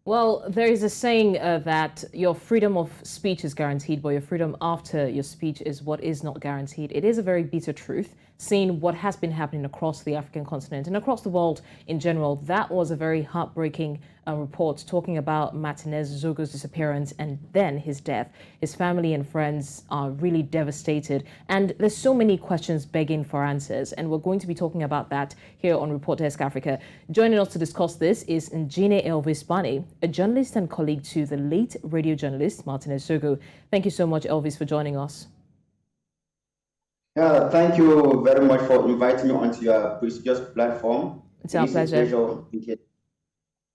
Well, there is a saying that your freedom of speech is guaranteed, but your freedom after your speech is what is not guaranteed. It is a very bitter truth, seeing what has been happening across the African continent and across the world in general. That was a very heartbreaking report talking about Martinez Zogo's disappearance and then his death. His family and friends are really devastated, and there's so many questions begging for answers, and we're going to be talking about that here on Report Desk Africa. Joining us to discuss this is Njine Elvis Bani, a journalist and colleague to the late radio journalist Martinez Zogo. Thank you so much, Elvis, for joining us. Thank you very much for inviting me onto your prestigious platform. It's our pleasure.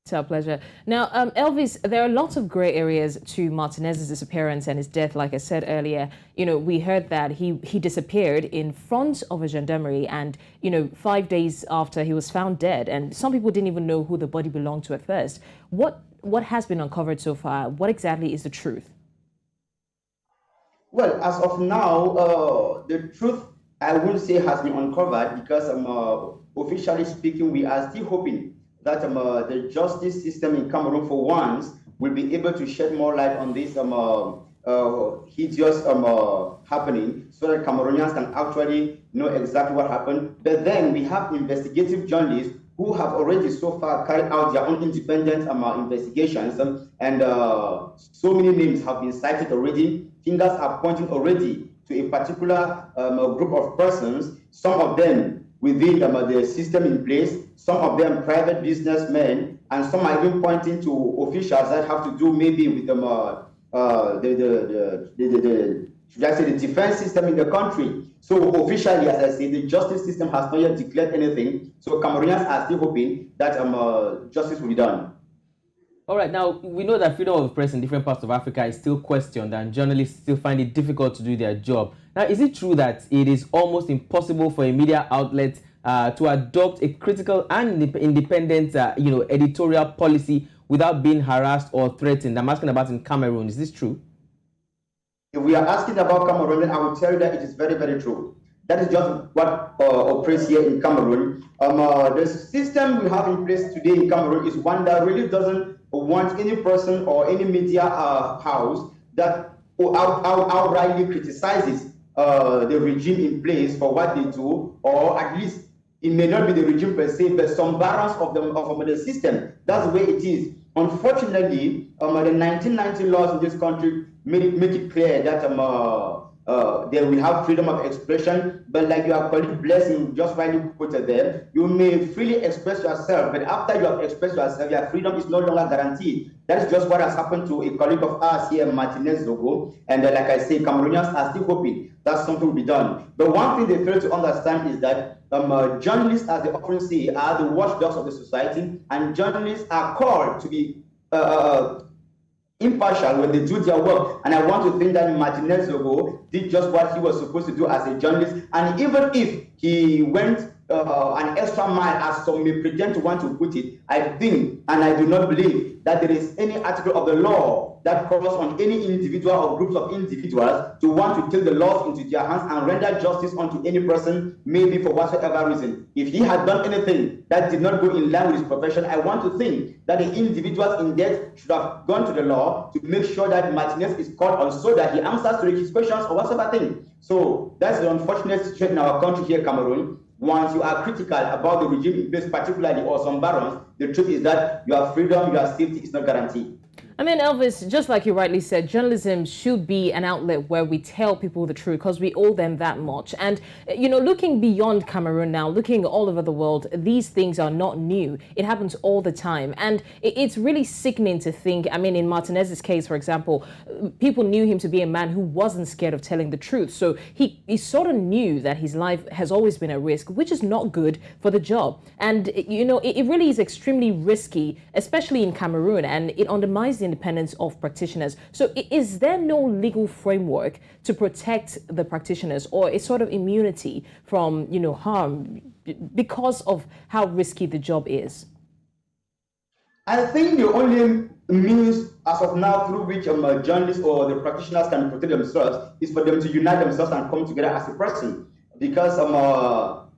It's our pleasure. Now, Elvis, there are lots of gray areas to Martinez's disappearance and his death. Like I said earlier, we heard that he disappeared in front of a gendarmerie and, 5 days after he was found dead. And some people didn't even know who the body belonged to at first. What has been uncovered so far? What exactly is the truth? Well, as of now, the truth, I wouldn't say has been uncovered because officially speaking, we are still hoping that the justice system in Cameroon for once will be able to shed more light on this hideous happening so that Cameroonians can actually know exactly what happened. But then we have investigative journalists who have already so far carried out their own independent investigations, and so many names have been cited already. Fingers are pointing already to a particular group of persons, some of them within the system in place, some of them private businessmen, and some are even pointing to officials that have to do maybe with should I say the defense system in the country. So officially, as I say, the justice system has not yet declared anything. So Cameroonians are still hoping that justice will be done. All right, now we know that freedom of the press in different parts of Africa is still questioned and journalists still find it difficult to do their job. Now, is it true that it is almost impossible for a media outlet to adopt a critical and independent, editorial policy without being harassed or threatened? I'm asking about in Cameroon. Is this true? If we are asking about Cameroon, then I will tell you that it is very, very true. That is just what operates here in Cameroon. The system we have in place today in Cameroon is one that really doesn't want any person or any media house that outrightly criticizes the regime in place for what they do, or at least it may not be the regime per se, but some barons of the system. That's the way it is. Unfortunately, the 1990 laws in this country make it clear that they will have freedom of expression, but like your colleague Blessing just rightly put it there, you may freely express yourself, but after you have expressed yourself, your freedom is no longer guaranteed. That is just what has happened to a colleague of ours here, Martinez Zogo, and like I say, Cameroonians are still hoping that something will be done. But one thing they fail to understand is that journalists, as they often say, are the watchdogs of the society, and journalists are called to be impartial when they do their work. And I want to think that Martinez Zogo did just what he was supposed to do as a journalist. And even if he went an extra mile, as some may pretend to want to put it, I think and I do not believe that there is any article of the law that calls on any individual or groups of individuals to want to take the laws into their hands and render justice unto any person, maybe for whatsoever reason. If he had done anything that did not go in line with his profession, I want to think that the individuals in debt should have gone to the law to make sure that Martinez is called on so that he answers to his questions or whatsoever thing. So that's the unfortunate situation in our country here, Cameroon. Once you are critical about the regime in place, particularly or some barons, the truth is that your freedom, your safety is not guaranteed. I mean, Elvis, just like you rightly said, journalism should be an outlet where we tell people the truth because we owe them that much. And, looking beyond Cameroon now, looking all over the world, these things are not new. It happens all the time. And it's really sickening to think, I mean, in Martinez's case, for example, people knew him to be a man who wasn't scared of telling the truth. So he sort of knew that his life has always been at risk, which is not good for the job. And, it really is extremely risky, especially in Cameroon, and it undermines the independence of practitioners. So is there no legal framework to protect the practitioners or a sort of immunity from, harm because of how risky the job is? I think the only means as of now through which journalists or the practitioners can protect themselves is for them to unite themselves and come together as a person. Because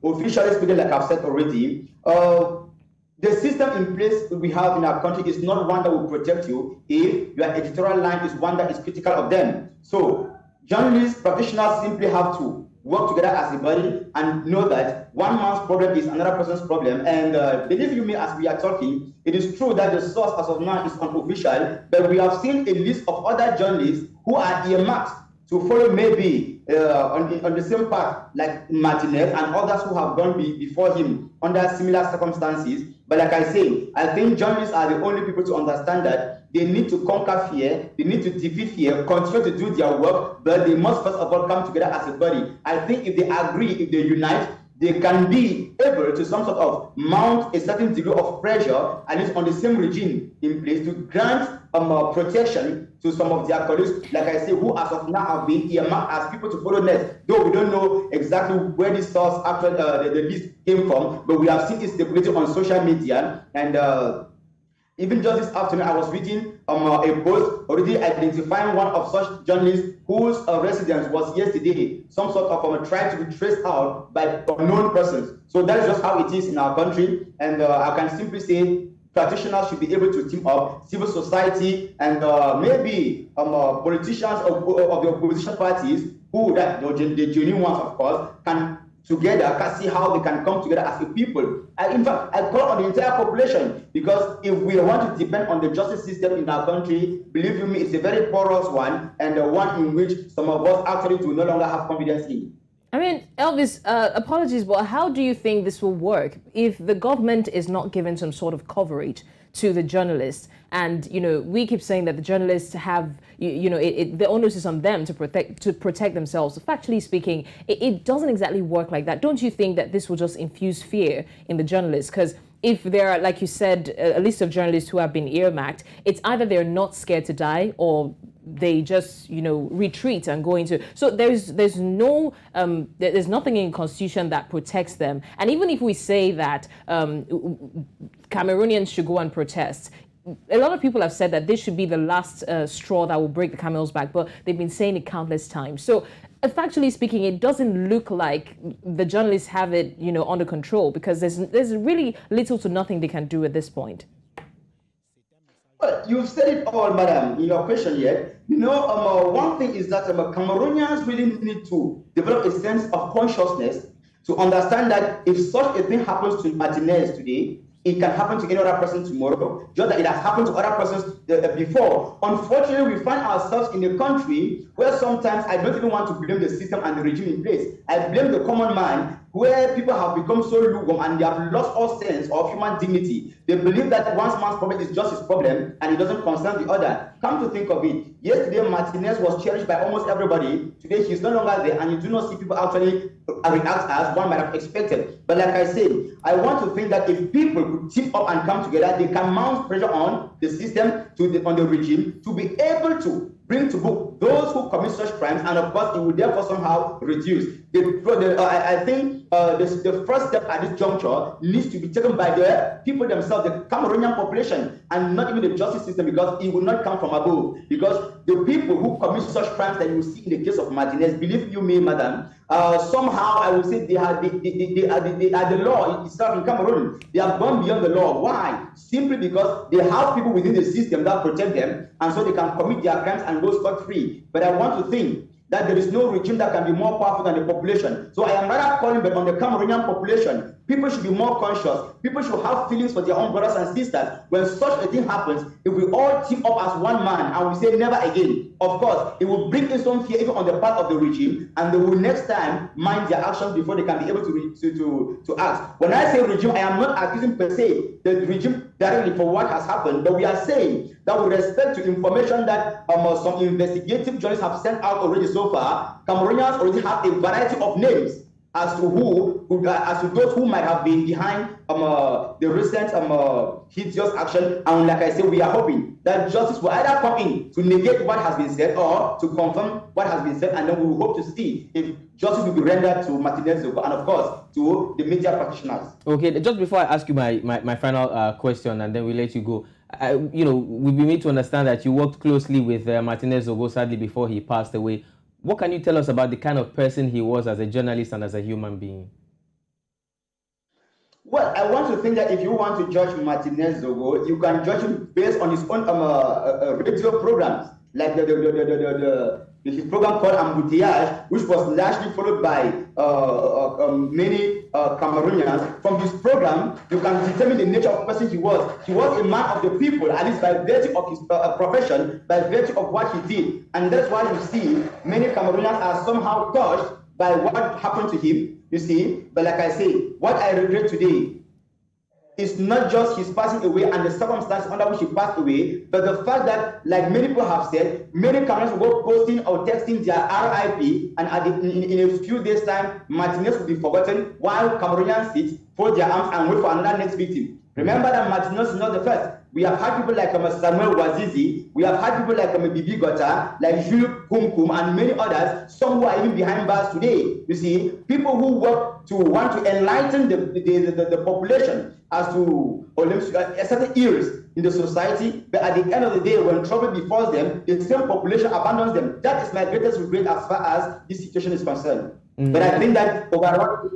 officially speaking, like I've said already, the system in place we have in our country is not one that will protect you if your editorial line is one that is critical of them. So journalists, professionals simply have to work together as a body and know that one man's problem is another person's problem. And believe you me, as we are talking, it is true that the source as of now is unofficial, but we have seen a list of other journalists who are earmarked to follow maybe on the same path like Martinez and others who have gone before him under similar circumstances. But like I say, I think journalists are the only people to understand that they need to conquer fear, they need to defeat fear, continue to do their work, but they must first of all come together as a body. I think if they agree, if they unite, they can be able to some sort of mount a certain degree of pressure, at least on the same regime in place, to grant protection to some of their colleagues, like I say, who as of now have been earmarked as people to follow next. Though we don't know exactly where this source after the list came from, but we have seen it circulating on social media. And even just this afternoon, I was reading a post already identifying one of such journalists whose residence was yesterday some sort of tried to be traced out by unknown persons. So that is just how it is in our country. And I can simply say practitioners should be able to team up, civil society, and maybe politicians of the opposition parties, who the genuine ones, of course, can together can see how they can come together as a people. In fact, I call on the entire population, because if we want to depend on the justice system in our country, believe you me, it's a very porous one, and one in which some of us actually do no longer have confidence in. I mean, Elvis, apologies, but how do you think this will work if the government is not giving some sort of coverage to the journalists? And, we keep saying that the journalists have, the onus is on them to protect themselves. So factually speaking, it doesn't exactly work like that. Don't you think that this will just infuse fear in the journalists? Because if there are, like you said, a list of journalists who have been earmarked, it's either they're not scared to die or they just retreat and go into. So there's nothing in Constitution that protects them. And even if we say that Cameroonians should go and protest, a lot of people have said that this should be the last straw that will break the camel's back, but they've been saying it countless times. So factually speaking, it doesn't look like the journalists have it under control, because there's really little to nothing they can do at this point. Well, you've said it all, madam, in your question yet. One thing is that Cameroonians really need to develop a sense of consciousness to understand that if such a thing happens to Martinez today, it can happen to any other person tomorrow, just that it has happened to other persons before. Unfortunately, we find ourselves in a country where sometimes I don't even want to blame the system and the regime in place. I blame the common man, where people have become so lukewarm and they have lost all sense of human dignity. They believe that one man's problem is just his problem and it doesn't concern the other. Come to think of it, yesterday Martinez was cherished by almost everybody. Today he's no longer there, and you do not see people actually react as one might have expected. But like I said, I want to think that if people could team up and come together, they can mount pressure on the system, on the regime, to be able to bring to book those who commit such crimes, and of course it will therefore somehow reduce. I think the first step at this juncture needs to be taken by the people themselves, the Cameroonian population, and not even the justice system, because it will not come from above. Because the people who commit such crimes that you see in the case of Martinez, believe you me, madam, somehow I would say they are the law itself in Cameroon. They have gone beyond the law. Why? Simply because they have people within the system that protect them, and so they can commit their crimes and go scot-free. But I want to think that there is no regime that can be more powerful than the population. So I am rather calling back on the Cameroonian population. People should be more conscious. People should have feelings for their own brothers and sisters. When such a thing happens, if we all team up as one man and we say never again, of course, it will bring in some fear even on the part of the regime, and they will next time mind their actions before they can be able to act. When I say regime, I am not accusing per se the regime directly for what has happened, but we are saying that with respect to information that some investigative journalists have sent out already so far, Cameroonians already have a variety of names as to those who might have been behind the recent hideous action. And like I said, we are hoping that justice will either come in to negate what has been said or to confirm what has been said, and then we will hope to see if justice will be rendered to Martinez Zogo and of course to the media practitioners. Okay, just before I ask you my final question, and then we let you go. We need to understand that you worked closely with Martinez Zogo, sadly, before he passed away. What can you tell us about the kind of person he was as a journalist and as a human being? Well, I want to think that if you want to judge Martinez Zogo, you can judge him based on his own radio programs, like his program called Embouteillage, which was largely followed by many Cameroonians. From his program, you can determine the nature of the person he was. He was a man of the people, at least by virtue of his profession, by virtue of what he did. And that's why you see many Cameroonians are somehow touched by what happened to him, you see. But like I say, what I regret today is not just his passing away and the circumstances under which he passed away, but the fact that, like many people have said, many Cameroonians were posting or texting their RIP, and in a few days' time, Martinez will be forgotten while Cameroonians sit, fold their arms, and wait for another next victim. Remember that Martinez is not the first. We have had people like Samuel Wazizi, we have had people like Bibi Gota, like Jules Kumkum, and many others, some who are even behind bars today. You see, people who work to want to enlighten the population as to certain ills in the society, but at the end of the day, when trouble befalls them, the same population abandons them. That is my greatest regret as far as this situation is concerned. But I think that overall,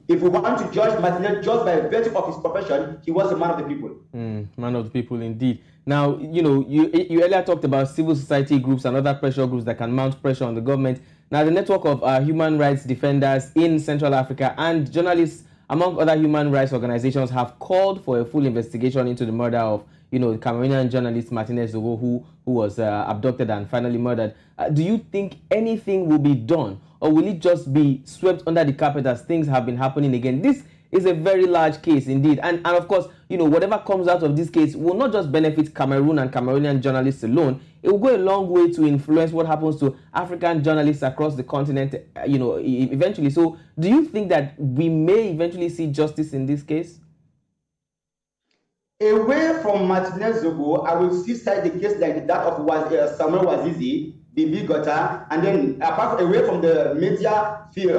if we want to judge Martinez just by virtue of his profession, he was a man of the people. Man of the people, indeed. Now, you earlier talked about civil society groups and other pressure groups that can mount pressure on the government. Now, the network of human rights defenders in Central Africa and journalists, among other human rights organizations, have called for a full investigation into the murder of, Cameroonian journalist Martinez Zogo, who was abducted and finally murdered. Do you think anything will be done, or will it just be swept under the carpet as things have been happening again? This is a very large case indeed. And of course, whatever comes out of this case will not just benefit Cameroon and Cameroonian journalists alone. It will go a long way to influence what happens to African journalists across the continent, eventually. So do you think that we may eventually see justice in this case? Away from Martinez Zogo, I will see the case like that of Samuel Wazizi, Bibi Gota, and then away from the media field,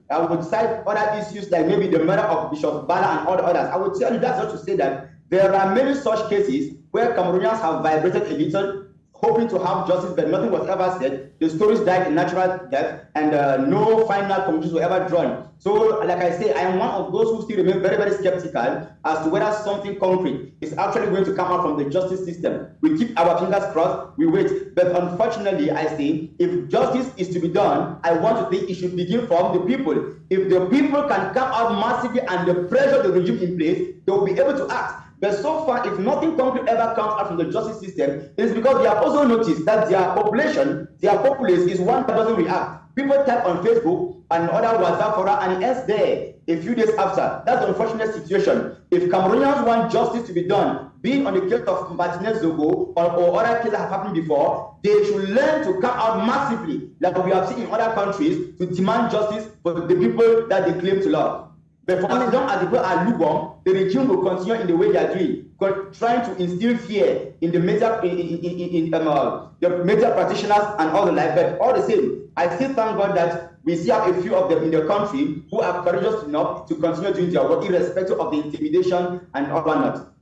I would cite other issues like maybe the murder of Bishop Bala and all the others. I would tell you that's not to say that there are many such cases where Cameroonians have vibrated a little, hoping to have justice, but nothing was ever said. The stories died in natural death, and no final conclusions were ever drawn. So, like I say, I am one of those who still remain very, very skeptical as to whether something concrete is actually going to come out from the justice system. We keep our fingers crossed, we wait. But unfortunately, I say, if justice is to be done, I want to think it should begin from the people. If the people can come out massively and the pressure the regime in place, they will be able to act. But so far, if nothing concrete ever comes out from the justice system, it is because they have also noticed that their population, their populace is one that doesn't react. People type on Facebook and other WhatsApp for and it's there a few days after. That's the unfortunate situation. If Cameroonians want justice to be done, being on the case of Martinez Zogo or other cases that have happened before, they should learn to come out massively, like we have seen in other countries, to demand justice for the people that they claim to love. But for as long as the people are lukewarm, the regime will continue in the way they are doing, trying to instill fear in the major the major practitioners and all the like. But all the same, I still thank God that we see a few of them in the country who are courageous enough to continue doing their work, irrespective of the intimidation and all whatnot.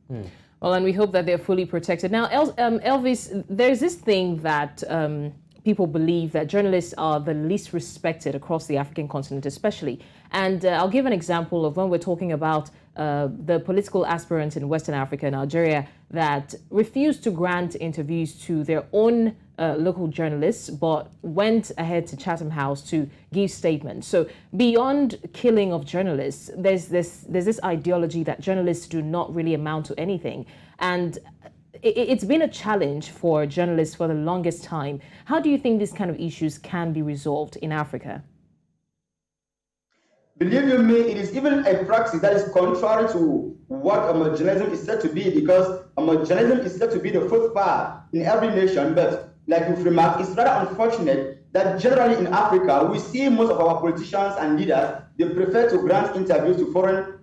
Well, and we hope that they're fully protected. Now, Elvis, there's this thing that people believe that journalists are the least respected across the African continent, especially. And I'll give an example of when we're talking about the political aspirants in Western Africa, Nigeria, that refused to grant interviews to their own local journalists, but went ahead to Chatham House to give statements. So beyond killing of journalists, there's this ideology that journalists do not really amount to anything. And it's been a challenge for journalists for the longest time. How do you think these kind of issues can be resolved in Africa? Believe you me, it is even a practice that is contrary to what journalism is said to be, because journalism is said to be the fourth power in every nation. But like you've remarked, it's rather unfortunate that generally in Africa, we see most of our politicians and leaders, they prefer to grant interviews to foreign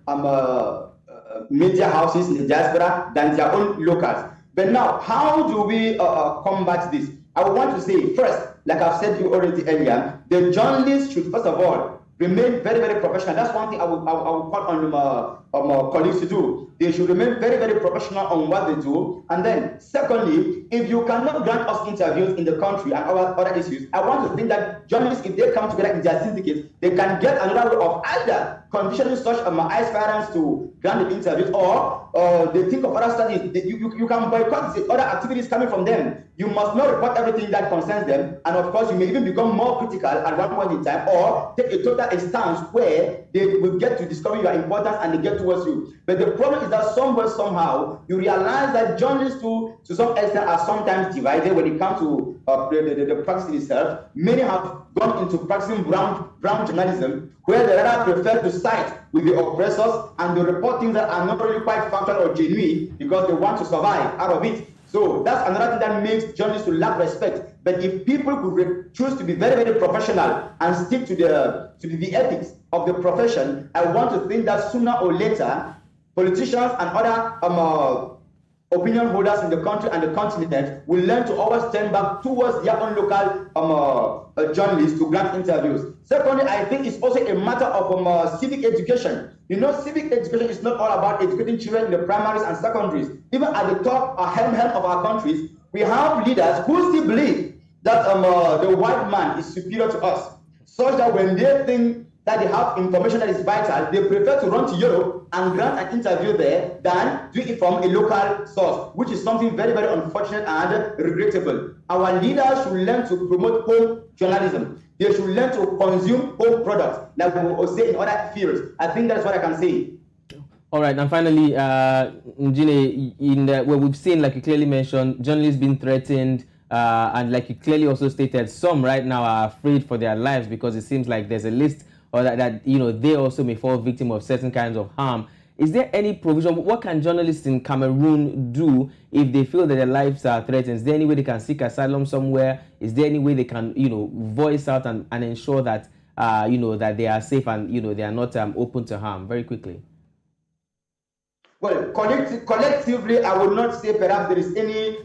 media houses in the diaspora than their own locals. But now, how do we combat this? I want to say, first, like I've said to you already earlier, the journalists should, first of all, remain very, very professional. That's one thing I would call on colleagues to do. They should remain very, very professional on what they do. And then, secondly, if you cannot grant us interviews in the country and other issues, I want to think that journalists, if they come together in their syndicates, they can get another way of either conditioning such aspirants to grant the interviews, or they think of other studies. You can boycott the other activities coming from them. You must not report everything that concerns them, and of course, you may even become more critical at one point in time, or take a total stance where they will get to discover your importance and they get towards you. But the problem is that somewhere, somehow, you realize that journalists, to some extent, are sometimes divided when it comes to the practice itself. Many have gone into practicing brown journalism, where they rather prefer to side with the oppressors and they report things that are not really quite factual or genuine because they want to survive out of it. So that's another thing that makes journalists to lack respect. But if people could choose to be very, very professional and stick to the ethics of the profession, I want to think that sooner or later, politicians and other opinion holders in the country and the continent will learn to always turn back towards their own local journalists to grant interviews. Secondly, I think it's also a matter of civic education. You know, civic education is not all about educating children in the primaries and secondaries. Even at the top helm of our countries, we have leaders who still believe that the white man is superior to us, such that when they think that they have information that is vital, they prefer to run to Europe and grant an interview there than do it from a local source, which is something very, very unfortunate and regrettable. Our leaders should learn to promote home journalism. They should learn to consume home products, like we will say in other fields. I think that's what I can say. All right, and finally, Njine, where we've seen, like you clearly mentioned, journalists being threatened, and like you clearly also stated, some right now are afraid for their lives because it seems like there's a list or that you know, they also may fall victim of certain kinds of harm. Is there any provision? What can journalists in Cameroon do if they feel that their lives are threatened? Is there any way they can seek asylum somewhere? Is there any way they can, you know, voice out and ensure that, you know, that they are safe and, you know, they are not open to harm? Very quickly. Well, collectively, I would not say perhaps there is any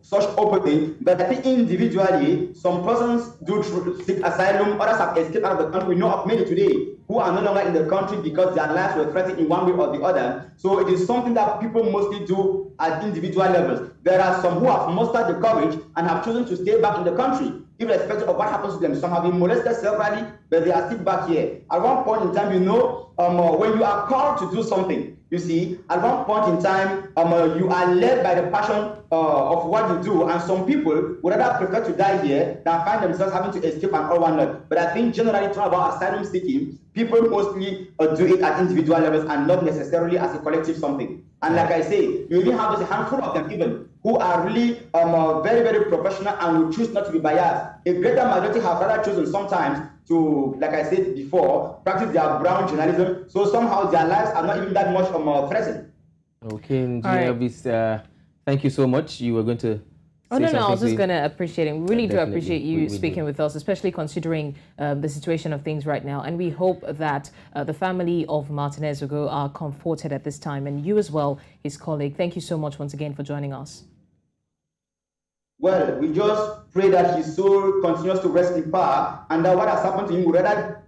such opening, but I think individually, some persons do seek asylum, others have escaped out of the country. We know of many today who are no longer in the country because their lives were threatened in one way or the other. So it is something that people mostly do at individual levels. There are some who have mustered the courage and have chosen to stay back in the country, irrespective of what happens to them. Some have been molested severally, but they are still back here. At one point in time, you know, when you are called to do something, you see, at one point in time, you are led by the passion of what you do, and some people would rather prefer to die here than find themselves having to escape and all whatnot. But I think generally, talking about asylum seeking, people mostly do it at individual levels and not necessarily as a collective something. And like I say, you even have just a handful of them even who are really very, very professional and will choose not to be biased. A greater majority have rather chosen sometimes to, like I said before, practice their brown journalism. So somehow their lives are not even that much threatened. Okay, Elvis, thank you so much. You were going to Oh, no, I was just going to appreciate it. We really do appreciate you speaking with us, especially considering the situation of things right now. And we hope that the family of Martinez Zogo are comforted at this time. And you as well, his colleague. Thank you so much once again for joining us. Well, we just pray that his soul continues to rest in power and that what has happened to him will rather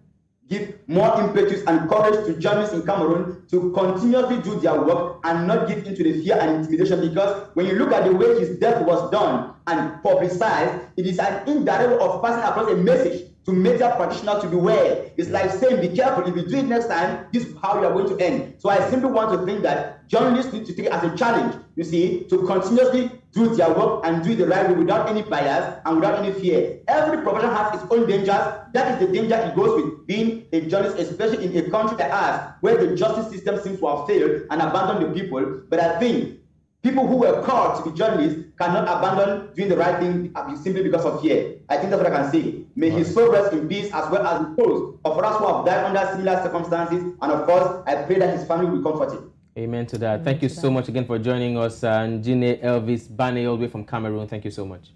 give more impetus and courage to journalists in Cameroon to continuously do their work and not give into the fear and intimidation, because when you look at the way his death was done and publicized, it is an indirect way of passing across a message to media practitioners to beware. It's like saying, be careful, if you do it next time, this is how you are going to end. So I simply want to think that journalists need to take it as a challenge, you see, to continuously do their work and do it the right way without any bias and without any fear. Every profession has its own dangers. That is the danger it goes with being a journalist, especially in a country like ours, where the justice system seems to have failed and abandoned the people. But I think people who were called to be journalists cannot abandon doing the right thing simply because of fear. I think that's what I can say. May his soul rest in peace, as well as the souls of others who have died under similar circumstances. And of course, I pray that his family will be comforted. Amen to that. Thank you so much again for joining us, Njine Elvis Bane, all the way from Cameroon. Thank you so much.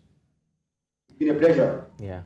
It's been a pleasure. Yeah.